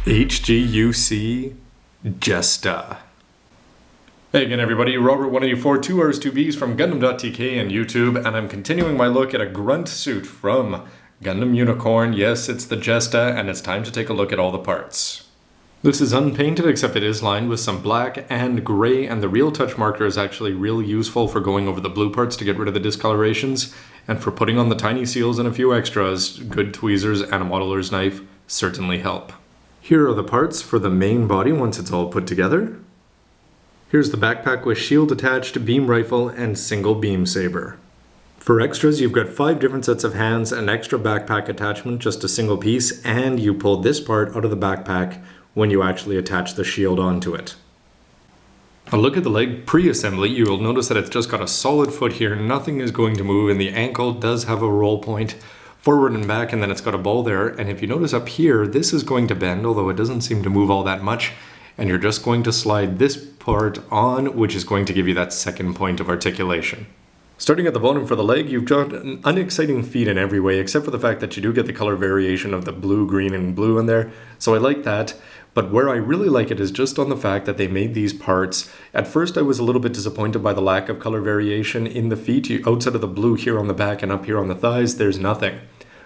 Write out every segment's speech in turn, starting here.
HGUC Jesta. Hey again everybody, Robert 184, 2Rs, 2Bs from gundam.tk and YouTube, and I'm continuing my look at a grunt suit from Gundam Unicorn. Yes, it's the Jesta, and it's time to take a look at all the parts. This is unpainted, except it is lined with some black and gray, and the real touch marker is actually really useful for going over the blue parts to get rid of the discolorations, and for putting on the tiny seals and a few extras. Good tweezers and a modeler's knife certainly help. Here are the parts for the main body once it's all put together. Here's the backpack with shield attached, beam rifle, and single beam saber. For extras, you've got 5 different sets of hands, an extra backpack attachment, just a single piece, and you pull this part out of the backpack when you actually attach the shield onto it. A look at the leg pre-assembly, you will notice that it's just got a solid foot here, nothing is going to move, and the ankle does have a roll point forward and back, and then it's got a ball there, and if you notice up here, this is going to bend, although it doesn't seem to move all that much, and you're just going to slide this part on, which is going to give you that second point of articulation. Starting at the bottom for the leg, you've got an unexciting feat in every way, except for the fact that you do get the color variation of the blue, green, and blue in there, so I like that. But where I really like it is just on the fact that they made these parts. At first I was a little bit disappointed by the lack of color variation in the feet. Outside of the blue here on the back and up here on the thighs, there's nothing.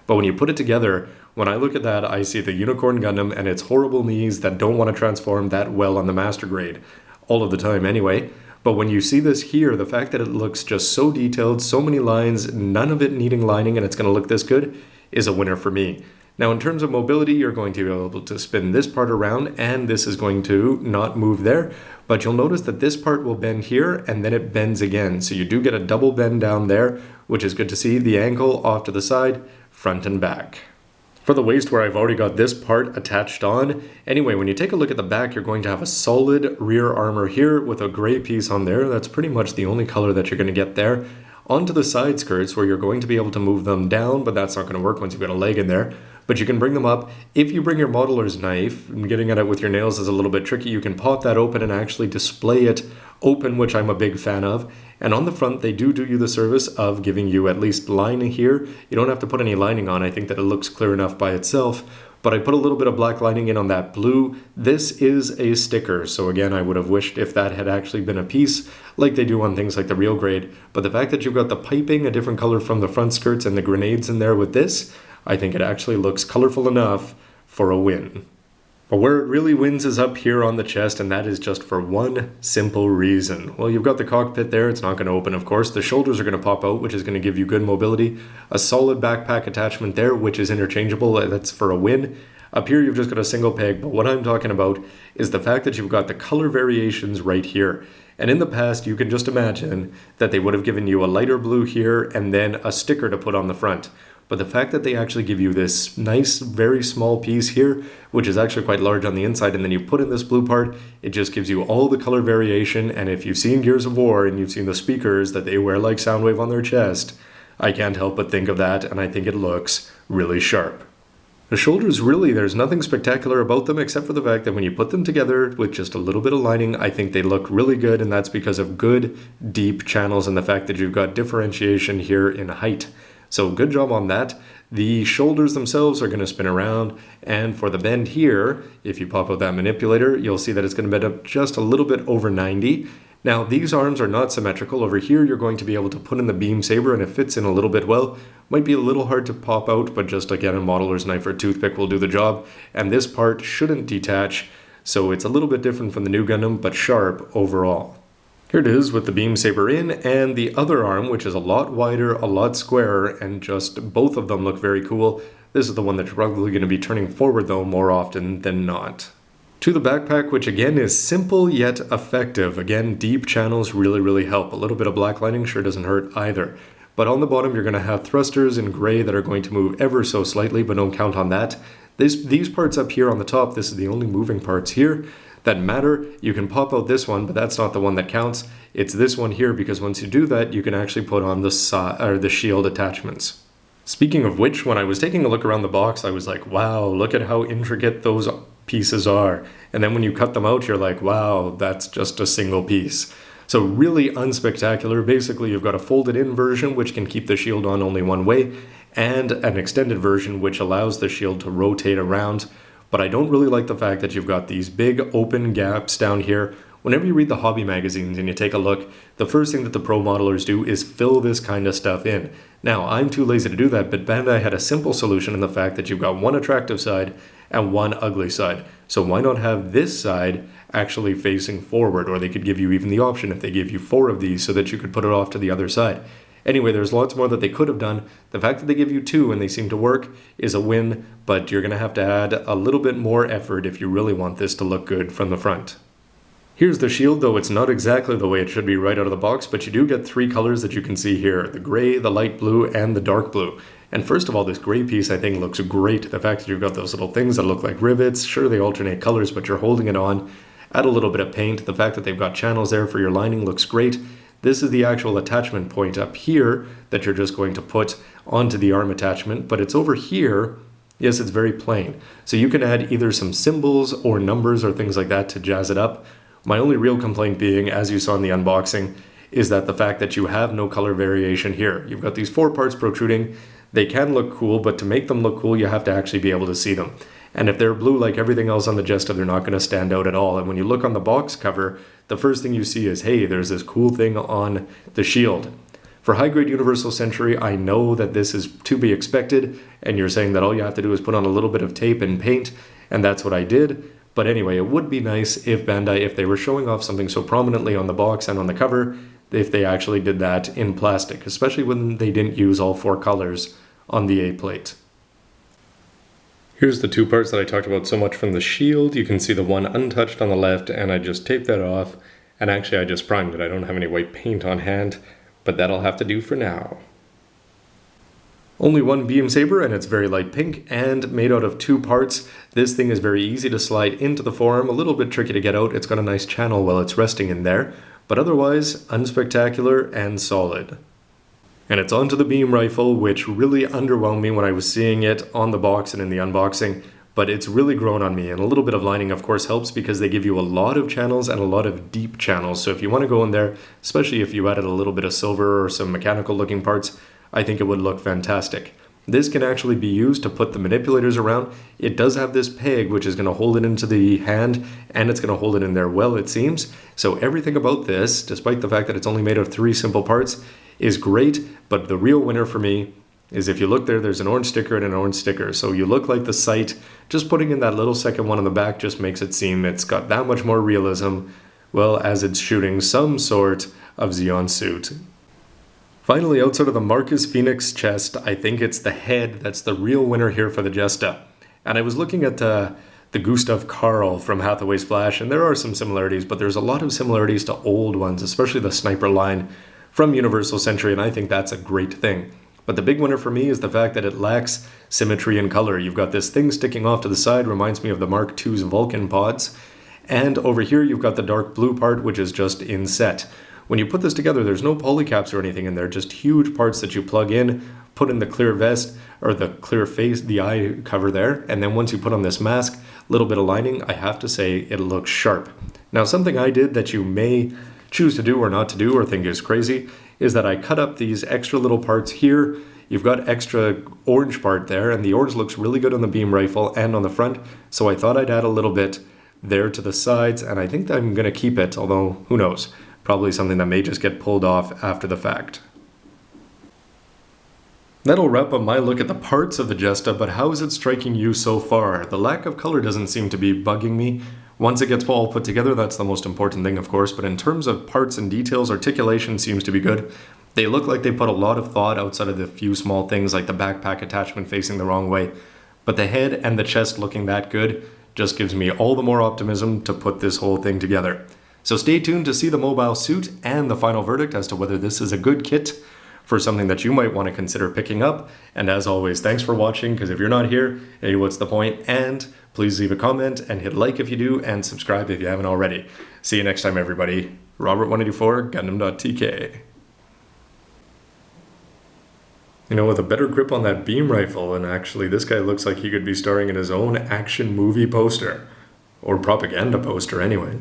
But when you put it together, when I look at that, I see the Unicorn Gundam and its horrible knees that don't want to transform that well on the master grade. All of the time anyway. But when you see this here, the fact that it looks just so detailed, so many lines, none of it needing lining, and it's going to look this good, is a winner for me. Now in terms of mobility, you're going to be able to spin this part around, and this is going to not move there. But you'll notice that this part will bend here, and then it bends again. So you do get a double bend down there, which is good to see. The ankle off to the side, front and back. For the waist, where I've already got this part attached on, anyway, when you take a look at the back, you're going to have a solid rear armor here with a gray piece on there. That's pretty much the only color that you're going to get there. Onto the side skirts, where you're going to be able to move them down, but that's not going to work once you've got a leg in there. But you can bring them up. If you bring your modeler's knife, and getting at it with your nails is a little bit tricky, you can pop that open and actually display it open, which I'm a big fan of. And on the front, they do you the service of giving you at least lining here. You don't have to put any lining on. I think that it looks clear enough by itself. But I put a little bit of black lining in on that blue. This is a sticker. So again, I would have wished if that had actually been a piece like they do on things like the real grade. But the fact that you've got the piping, a different color from the front skirts, and the grenades in there with this, I think it actually looks colorful enough for a win. But where it really wins is up here on the chest, and that is just for one simple reason. Well, you've got the cockpit there, it's not going to open of course. The shoulders are going to pop out, which is going to give you good mobility. A solid backpack attachment there, which is interchangeable, that's for a win. Up here you've just got a single peg, but what I'm talking about is the fact that you've got the color variations right here. And in the past, you can just imagine that they would have given you a lighter blue here and then a sticker to put on the front. But the fact that they actually give you this nice, very small piece here, which is actually quite large on the inside, and then you put in this blue part, it just gives you all the color variation. And if you've seen Gears of War and you've seen the speakers that they wear like Soundwave on their chest, I can't help but think of that, and I think it looks really sharp. The shoulders, really, there's nothing spectacular about them except for the fact that when you put them together with just a little bit of lining, I think they look really good, and that's because of good, deep channels and the fact that you've got differentiation here in height. So good job on that. The shoulders themselves are going to spin around, and for the bend here, if you pop out that manipulator, you'll see that it's going to bend up just a little bit over 90. Now these arms are not symmetrical. Over here you're going to be able to put in the beam saber, and it fits in a little bit well. Might be a little hard to pop out, but just again a modeler's knife or toothpick will do the job. And this part shouldn't detach, so it's a little bit different from the new Gundam, but sharp overall. Here it is with the beam saber in, and the other arm, which is a lot wider, a lot squarer, and just both of them look very cool. This is the one that's probably going to be turning forward though more often than not. To the backpack, which again is simple yet effective. Again, deep channels really help. A little bit of black lining sure doesn't hurt either. But on the bottom you're going to have thrusters in gray that are going to move ever so slightly, but don't count on that. These parts up here on the top, this is the only moving parts here that matter. You can pop out this one, but that's not the one that counts. It's this one here, because once you do that, you can actually put on the shield attachments. Speaking of which, when I was taking a look around the box, I was like, wow, look at how intricate those pieces are. And then when you cut them out, you're like, wow, that's just a single piece. So really unspectacular. Basically, you've got a folded in version, which can keep the shield on only one way, and an extended version, which allows the shield to rotate around. but I don't really like the fact that you've got these big open gaps down here. Whenever you read the hobby magazines and you take a look, the first thing that the pro modelers do is fill this kind of stuff in. Now, I'm too lazy to do that, but Bandai had a simple solution in the fact that you've got one attractive side and one ugly side. So why not have this side actually facing forward? Or they could give you even the option if they give you 4 of these so that you could put it off to the other side. Anyway, there's lots more that they could have done. The fact that they give you 2 and they seem to work is a win, but you're going to have to add a little bit more effort if you really want this to look good from the front. Here's the shield, though it's not exactly the way it should be right out of the box, but you do get 3 colors that you can see here: the gray, the light blue, and the dark blue. And first of all, this gray piece I think looks great. The fact that you've got those little things that look like rivets, sure they alternate colors, but you're holding it on. Add a little bit of paint. The fact that they've got channels there for your lining looks great. This is the actual attachment point up here that you're just going to put onto the arm attachment, but it's over here. Yes, it's very plain. So you can add either some symbols or numbers or things like that to jazz it up. My only real complaint being, as you saw in the unboxing, is that the fact that you have no color variation here. You've got these 4 parts protruding. They can look cool, but to make them look cool, you have to actually be able to see them. And if they're blue like everything else on the Jesta, they're not going to stand out at all. And when you look on the box cover, the first thing you see is, hey, there's this cool thing on the shield. For high-grade Universal Century, I know that this is to be expected, and you're saying that all you have to do is put on a little bit of tape and paint, and that's what I did. But anyway, it would be nice if Bandai, if they were showing off something so prominently on the box and on the cover, if they actually did that in plastic, especially when they didn't use all 4 colors on the A plate. Here's the 2 parts that I talked about so much from the shield. You can see the one untouched on the left, and I just taped that off. And actually I just primed it. I don't have any white paint on hand, but that'll have to do for now. Only one beam saber, and it's very light pink and made out of 2 parts. This thing is very easy to slide into the forearm, a little bit tricky to get out. It's got a nice channel while it's resting in there, but otherwise unspectacular and solid. And it's onto the beam rifle, which really underwhelmed me when I was seeing it on the box and in the unboxing, but it's really grown on me. And a little bit of lining of course helps because they give you a lot of channels and a lot of deep channels. So if you want to go in there, especially if you added a little bit of silver or some mechanical looking parts, I think it would look fantastic. This can actually be used to put the manipulators around. It does have this peg which is going to hold it into the hand, and it's going to hold it in there well, it seems. So everything about this, despite the fact that it's only made of 3 simple parts, is great. But the real winner for me is if you look there, there's an orange sticker and an orange sticker. So you look like the sight. Just putting in that little second one on the back just makes it seem it's got that much more realism, well, as it's shooting some sort of Zeon suit. Finally, outside of the Marcus Phoenix chest, I think it's the head that's the real winner here for the Jesta. And I was looking at the Gustav Karl from Hathaway's Flash, and there are some similarities, but there's a lot of similarities to old ones, especially the sniper line from Universal Century, and I think that's a great thing. But the big winner for me is the fact that it lacks symmetry and color. You've got this thing sticking off to the side, reminds me of the Mark II's Vulcan pods, and over here you've got the dark blue part, which is just inset. When you put this together, there's no polycaps or anything in there, just huge parts that you plug in, put in the clear vest, or the clear face, the eye cover there, and then once you put on this mask, a little bit of lining, I have to say it looks sharp. Now, something I did that you may choose to do or not to do or think is crazy is that I cut up these extra little parts here. You've got extra orange part there, and the orange looks really good on the beam rifle and on the front, so I thought I'd add a little bit there to the sides, and I think I'm going to keep it, although who knows. Probably something that may just get pulled off after the fact. That'll wrap up my look at the parts of the Jesta, but how is it striking you so far? The lack of color doesn't seem to be bugging me. Once it gets all put together, that's the most important thing, of course, but in terms of parts and details, articulation seems to be good. They look like they put a lot of thought outside of the few small things like the backpack attachment facing the wrong way. But the head and the chest looking that good just gives me all the more optimism to put this whole thing together. So stay tuned to see the mobile suit and the final verdict as to whether this is a good kit for something that you might want to consider picking up. And as always, thanks for watching, because if you're not here, hey, what's the point? And please leave a comment and hit like if you do, and subscribe if you haven't already. See you next time, everybody. Robert184, gundam.tk. You know, with a better grip on that beam rifle, and actually this guy looks like he could be starring in his own action movie poster. Or propaganda poster, anyway.